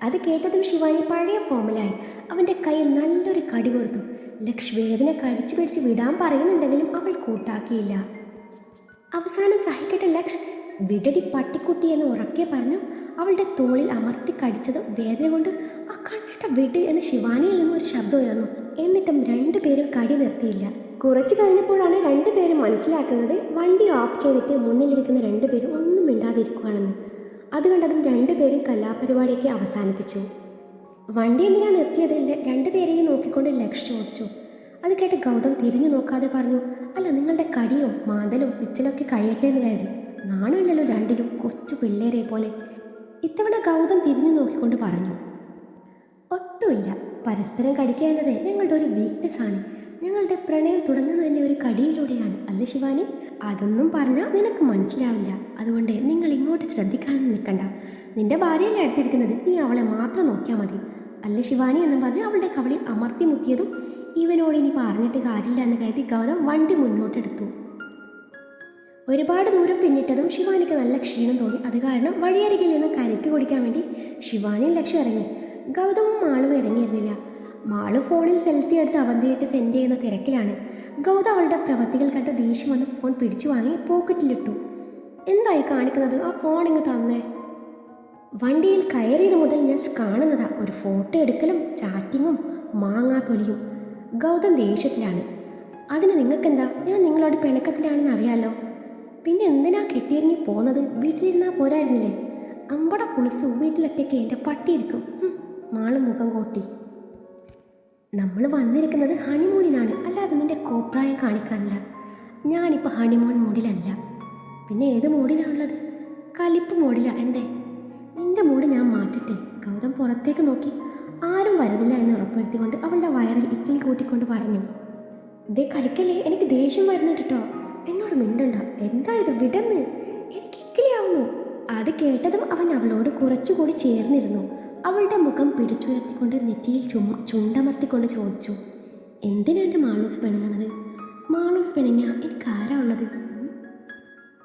അത് കേട്ടതും ശിവാനി പഴയ ഫോമിലായി. അവൻ്റെ കയ്യിൽ നല്ലൊരു കടി കൊടുത്തു. ലക്ഷ് വേദന കടിച്ചു പിടിച്ച് വിടാൻ പറയുന്നുണ്ടെങ്കിലും അവൾ കൂട്ടാക്കിയില്ല. അവസാനം സഹിക്കട്ടെ ലക്ഷ്, വിടടി പട്ടിക്കുട്ടി എന്ന് ഉറക്കെ പറഞ്ഞു. അവളുടെ തോളിൽ അമർത്തി കടിച്ചതും വേദന കൊണ്ട് ആ കണ്ണേട്ട വിട് എന്ന് ശിവാനിയിൽ നിന്നും ഒരു ശബ്ദം ഉയർന്നു. എന്നിട്ടും രണ്ടുപേരും കടി നിർത്തിയില്ല. കുറച്ച് കഴിഞ്ഞപ്പോഴാണ് രണ്ടുപേരും മനസ്സിലാക്കുന്നത് വണ്ടി ഓഫ് ചെയ്തിട്ട് മുന്നിലിരിക്കുന്ന രണ്ടുപേരും ഒന്നും മിണ്ടാതിരിക്കുകയാണെന്ന്. അത് കണ്ടതും രണ്ടുപേരും കലാപരിപാടിയൊക്കെ അവസാനിപ്പിച്ചു. വണ്ടി എന്തിനാ നിർത്തിയത്? രണ്ടുപേരെയും നോക്കിക്കൊണ്ട് ലക്ഷ് ചോദിച്ചു. അത് കേട്ട് ഗൗതം തിരിഞ്ഞു നോക്കാതെ പറഞ്ഞു. അല്ല, നിങ്ങളുടെ കടിയും മാന്തലും പിച്ചിലൊക്കെ കഴിയട്ടെ എന്ന് കരുതി. നാണമില്ലല്ലോ രണ്ടിനും, കൊച്ചു പിള്ളേരെ പോലെ. ഇത്തവണ ഗൗതം തിരിഞ്ഞു നോക്കിക്കൊണ്ട് പറഞ്ഞു. ഒട്ടുമില്ല, പരസ്പരം കടിക്കുക എന്നത് ഞങ്ങളുടെ ഒരു വീക്ക്നെസ് ആണ്. ഞങ്ങളുടെ പ്രണയം തുടങ്ങുന്നത് തന്നെ ഒരു കടിയിലൂടെയാണ്, അല്ല ശിവാനി? അതൊന്നും പറഞ്ഞാൽ നിനക്ക് മനസ്സിലാവില്ല. അതുകൊണ്ട് നിങ്ങൾ ഇങ്ങോട്ട് ശ്രദ്ധിക്കാനൊന്നും നിൽക്കണ്ട. നിന്റെ ഭാര്യയല്ലേ അടുത്തിരിക്കുന്നത്, നീ അവളെ മാത്രം നോക്കിയാൽ മതി, അല്ല ശിവാനി എന്നും പറഞ്ഞ് അവളുടെ കവളിൽ അമർത്തി മുത്തിയതും ഇവനോട് ഇനി പറഞ്ഞിട്ട് കാര്യമില്ല എന്ന് കരുതി ഗൗതം വണ്ടി മുന്നോട്ടെടുത്തു. ഒരുപാട് ദൂരം പിന്നിട്ടതും ശിവാനിക്ക് നല്ല ക്ഷീണം തോന്നി. അത് കാരണം വഴിയരികിൽ നിന്ന് കരയ്ക്ക് കുടിക്കാൻ വേണ്ടി ശിവാനിയും ലക്ഷ്യം ഇറങ്ങി. ഗൗതമും മാളും ഇറങ്ങിയിരുന്നില്ല. മാള് ഫോണിൽ സെൽഫി എടുത്ത് അവന്തിയൊക്കെ സെൻഡ് ചെയ്യുന്ന തിരക്കിലാണ്. ഗൗതം അവളുടെ പ്രവൃത്തികൾ കണ്ട് ദേഷ്യം വന്ന് ഫോൺ പിടിച്ചു വാങ്ങി പോക്കറ്റിലിട്ടു. എന്തായി കാണിക്കുന്നത്? ആ ഫോൺ ഇങ്ങ് തന്നേ. വണ്ടിയിൽ കയറിയത് മുതൽ ഞാൻ കാണുന്നതാ ഒരു ഫോട്ടോ എടുക്കലും ചാറ്റിങ്ങും മാങ്ങാത്തൊലിയും. ഗൗതം ദേഷ്യത്തിലാണ്. അതിന് നിങ്ങൾക്കെന്താ? ഞാൻ നിങ്ങളോട് പിണക്കത്തിലാണെന്ന് അറിയാലോ. പിന്നെ എന്തിനാ കെട്ടിയിറങ്ങി പോകുന്നത്? വീട്ടിലിരുന്നാൽ പോരായിരുന്നില്ലേ? അമ്പട കുളിസു, വീട്ടിലൊറ്റയ്ക്ക് എൻ്റെ പട്ടിയിരിക്കും. മാള് മുഖം കോട്ടി. നമ്മൾ വന്നിരിക്കുന്നത് ഹണിമൂണിനാണ്, അല്ലാതെ നിൻ്റെ കോപ്രായം കാണിക്കാനില്ല. ഞാനിപ്പോൾ ഹണിമൂൺ മൂഡിലല്ല. പിന്നെ ഏത് മൂഡിലാണുള്ളത്? കലിപ്പ് മൂഡില. എന്തേ? നിന്റെ മൂഡ് ഞാൻ മാറ്റട്ടെ? ഗൗതം പുറത്തേക്ക് നോക്കി. ആരും വരുന്നില്ല എന്ന് ഉറപ്പുവരുത്തിക്കൊണ്ട് അവളുടെ വയറിൽ ഇക്കിളി കൂട്ടിക്കൊണ്ട് പറഞ്ഞു. ഇതേ കളിക്കല്ലേ, എനിക്ക് ദേഷ്യം വരുന്നുണ്ട് കേട്ടോ. എന്നോട് മിണ്ടണ്ട. എന്താ ഇത്? വിടന്ന്, എനിക്ക് ഇക്കിളിയാവുന്നു. അത് കേട്ടതും അവൻ അവളോട് കുറച്ചുകൂടി ചേർന്നിരുന്നു. അവളുടെ മുഖം പിടിച്ചുയർത്തിക്കൊണ്ട് നെറ്റിയിൽ ചുണ്ടമർത്തിക്കൊണ്ട് ചോദിച്ചു, എന്തിനാ എൻ്റെ മാളൂസ് പിണങ്ങുന്നത്? മാളൂസ് പിണങ്ങിയ എനിക്ക് ആരാ ഉള്ളത്?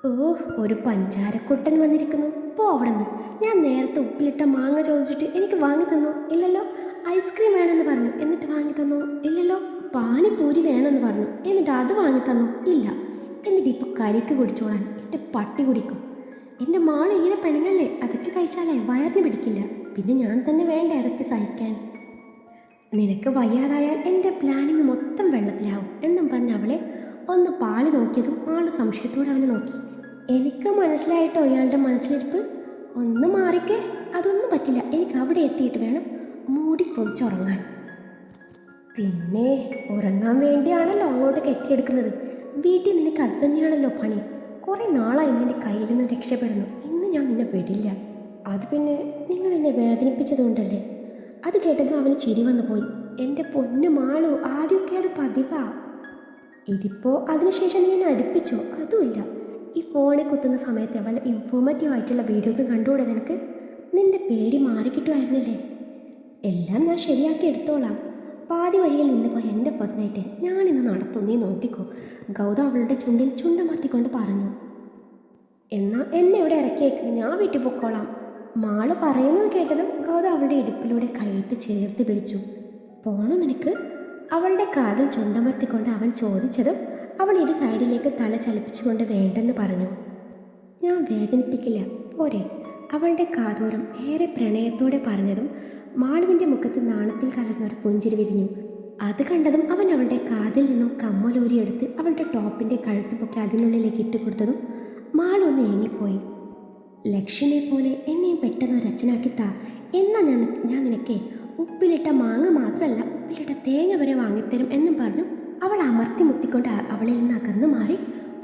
ഓ, ഒരു പഞ്ചാരക്കുട്ടൻ വന്നിരിക്കുന്നു. പോ അവിടെ നിന്ന്. ഞാൻ നേരത്തെ ഉപ്പിലിട്ട മാങ്ങ ചോദിച്ചിട്ട് എനിക്ക് വാങ്ങി തന്നോ? ഇല്ലല്ലോ. ഐസ്ക്രീം വേണമെന്ന് പറഞ്ഞു, എന്നിട്ട് വാങ്ങി തന്നോ? ഇല്ലല്ലോ. പാനിപ്പൂരി വേണമെന്ന് പറഞ്ഞു, എന്നിട്ട് അത് വാങ്ങി തന്നോ? ഇല്ല. എന്നിട്ട് ഇപ്പോൾ കരിക്ക് കുടിച്ചോളാൻ എൻ്റെ പട്ടി കുടിക്കും. എൻ്റെ മാൾ ഇങ്ങനെ പിണങ്ങല്ലേ? അതൊക്കെ കഴിച്ചാലേ വയറിന് പിടിക്കില്ല. പിന്നെ ഞാൻ തന്നെ വേണ്ടേ അതൊക്കെ സഹിക്കാൻ? നിനക്ക് വയ്യാതായാൽ എൻ്റെ പ്ലാനിങ് മൊത്തം വെള്ളത്തിലാവും എന്നും പറഞ്ഞ് അവളെ ഒന്ന് പാളി നോക്കിയതും ആൾ സംശയത്തോടെ അവനെ നോക്കി. എനിക്ക് മനസ്സിലായിട്ടോ ഇയാളുടെ മനസ്സിലിരിപ്പ്. ഒന്ന് മാറിക്കേ. അതൊന്നും പറ്റില്ല. എനിക്ക് അവിടെ എത്തിയിട്ട് വേണം മൂടി പൊതിച്ചുറങ്ങാൻ. പിന്നെ ഉറങ്ങാൻ വേണ്ടിയാണല്ലോ അങ്ങോട്ട് കെട്ടിയെടുക്കുന്നത്. വീട്ടിൽ നിനക്ക് അത് തന്നെയാണല്ലോ പണി. കുറേ നാളായി നിന്റെ കയ്യിൽ നിന്ന് രക്ഷപ്പെടുന്നു. ഇന്ന് ഞാൻ നിന്നെ വിടില്ല. അത് പിന്നെ നിങ്ങൾ എന്നെ വേദനിപ്പിച്ചതുകൊണ്ടല്ലേ? അത് കേട്ടതും അവന് ചിരി വന്നു പോയി. എൻ്റെ പൊന്നു മാളു, ആദ്യമൊക്കെ അത് പതിവാ. ഇതിപ്പോൾ അതിനുശേഷം നീ എന്നെ അടുപ്പിച്ചോ? അതുമില്ല. ഈ ഫോണിൽ കുത്തുന്ന സമയത്ത് വല്ല ഇൻഫോർമേറ്റീവ് ആയിട്ടുള്ള വീഡിയോസും കണ്ടുകൂടെ നിനക്ക്? നിന്റെ പേടി മാറിക്കിട്ടുമായിരുന്നില്ലേ? എല്ലാം ഞാൻ ശരിയാക്കി എടുത്തോളാം. പാതി വഴിയിൽ നിന്ന് പോയ എൻ്റെ ഫസ്റ്റ് നൈറ്റ് ഞാനിന്ന് നടത്തും, നീ നോക്കിക്കോ. ഗൗതം അവളുടെ ചുണ്ടിൽ ചുണ്ടമർത്തിക്കൊണ്ട് പറഞ്ഞു. എന്നാൽ എന്നെ ഇവിടെ ഇറക്കിയേക്ക്, ഞാൻ വീട്ടിൽ പൊക്കോളാം. മാള് പറയുന്നത് കേട്ടതും ഗൗതം അവളുടെ ഇടുപ്പിലൂടെ കൈയിട്ട് ചേർത്ത് പിടിച്ചു. പോണോ നിനക്ക്? അവളുടെ കാതിൽ ചുണ്ടമർത്തിക്കൊണ്ട് അവൻ ചോദിച്ചതും അവൾ ഇരു സൈഡിലേക്ക് തല ചലിപ്പിച്ചുകൊണ്ട് വേണ്ടെന്ന് പറഞ്ഞു. ഞാൻ വേദനിപ്പിക്കില്ല, പോരെ? അവളുടെ കാതോരം ഏറെ പ്രണയത്തോടെ പറഞ്ഞതും മാളുവിൻ്റെ മുഖത്ത് നാണത്തിൽ കലർന്ന ഒരു പുഞ്ചിരി വിരിഞ്ഞു. അത് കണ്ടതും അവൻ അവളുടെ കാതിൽ നിന്നും കമ്മലൂരിയെടുത്ത് അവളുടെ ടോപ്പിൻ്റെ കഴുത്ത് പൊക്കി അതിനുള്ളിലേക്ക് ഇട്ടുകൊടുത്തതും മാളൊന്ന് ഏങ്ങിപ്പോയി. ലക്ഷ്യനെ പോലെ എന്നെയും പെട്ടെന്ന് ഒരച്ഛനാക്കി താ. എന്നാൽ ഞാൻ നിനക്ക് ഉപ്പിലിട്ട മാങ്ങ മാത്രമല്ല, ഉപ്പിലിട്ട തേങ്ങ വരെ വാങ്ങിത്തരും എന്നും പറഞ്ഞു അവൾ അമർത്തി മുത്തിക്കൊണ്ട് അവളിൽ നിന്ന് അകന്നു മാറി.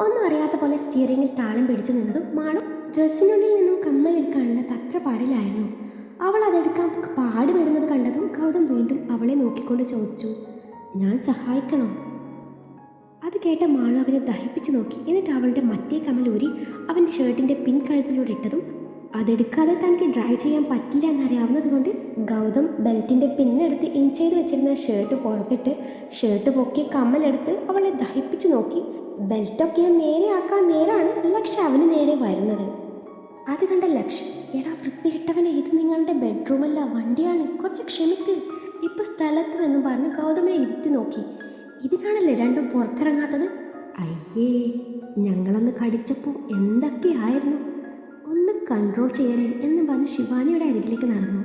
ഒന്നും അറിയാത്ത പോലെ സ്റ്റിയറിങ്ങിൽ താളം പിടിച്ചു നിന്നതും മാളും ഡ്രസ്സിനുള്ളിൽ നിന്നും കമ്മലെടുക്കാനുള്ള തത്രപ്പാടിലായിരുന്നു. അവൾ അതെടുക്കാൻ പാടുപെടുന്നത് കണ്ടതും ഗൗതം വീണ്ടും അവളെ നോക്കിക്കൊണ്ട് ചോദിച്ചു, ഞാൻ സഹായിക്കണോ? അത് കേട്ട മാളു അവനെ ദഹിപ്പിച്ചു നോക്കി. എന്നിട്ട് അവളുടെ മറ്റേ കമ്മൽ ഊരി അവൻ്റെ ഷർട്ടിൻ്റെ പിൻകഴുത്തിലൂടെ ഇട്ടതും അതെടുക്കാതെ തനിക്ക് ഡ്രൈവ് ചെയ്യാൻ പറ്റില്ല എന്നറിയാവുന്നത് കൊണ്ട് ഗൗതം ബെൽറ്റിൻ്റെ പിന്നെടുത്ത് ഇൻ ചെയ്ത് വെച്ചിരുന്ന ഷർട്ട് പുറത്തിട്ട് ഷർട്ട് പൊക്കി കമ്മലെടുത്ത് അവളെ ദഹിപ്പിച്ച് നോക്കി. ബെൽറ്റൊക്കെ നേരെയാക്കാൻ നേരാണ് ലക്ഷ്യ അവന് നേരെ വരുന്നത്. അത് കണ്ട ലക്ഷ്യ, എടാ വൃത്തിയിട്ടവനെ, ഇത് നിങ്ങളുടെ ബെഡ്റൂമല്ല, വണ്ടിയാണ്, കുറച്ച് ക്ഷമിക്ക്, ഇപ്പം സ്ഥലത്ത് എന്നും പറഞ്ഞ് ഗൗതമിനെ ഇരുത്തി നോക്കി. ഇതിനാണല്ലേ രണ്ടും പുറത്തിറങ്ങാത്തത്? അയ്യേ, ഞങ്ങളൊന്ന് കടിച്ചപ്പോൾ എന്തൊക്കെയായിരുന്നു, ഒന്ന് കൺട്രോൾ ചെയ്യണേ എന്നും പറഞ്ഞ് ശിവാനിയുടെ അരികിലേക്ക് നടന്നു.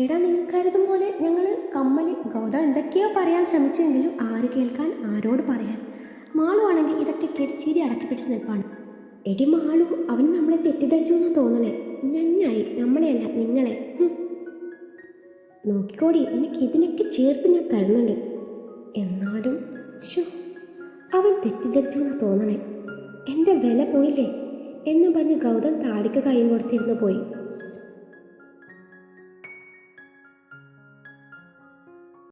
എടാ, നീ കരുതും പോലെ ഞങ്ങൾ കമ്മൽ ഗൗതം എന്തൊക്കെയോ പറയാൻ ശ്രമിച്ചെങ്കിലും ആര് കേൾക്കാൻ, ആരോട് പറയാൻ? മാളു ആണെങ്കിൽ ഇതൊക്കെ കേട്ട് ചിരി അടക്കി പിടിച്ച് നിൽപ്പാണ്. എടി മാളു, അവൻ നമ്മളെ തെറ്റിദ്ധരിച്ചു എന്ന് തോന്നണേ. ഞഞ്ഞായി, നമ്മളെയല്ല നിങ്ങളെ. നോക്കിക്കോടി, നിനക്ക് ഇതിനൊക്കെ ചേർത്ത് ഞാൻ തരുന്നുണ്ട്. എന്നാലും അവൻ തെറ്റിദ്ധരിച്ചു എന്ന് തോന്നണേ. എൻ്റെ വില പോയില്ലേ എന്നും പറഞ്ഞ് ഗൗതം താടിക്ക് കൈയും കൊടുത്തിരുന്നു പോയി.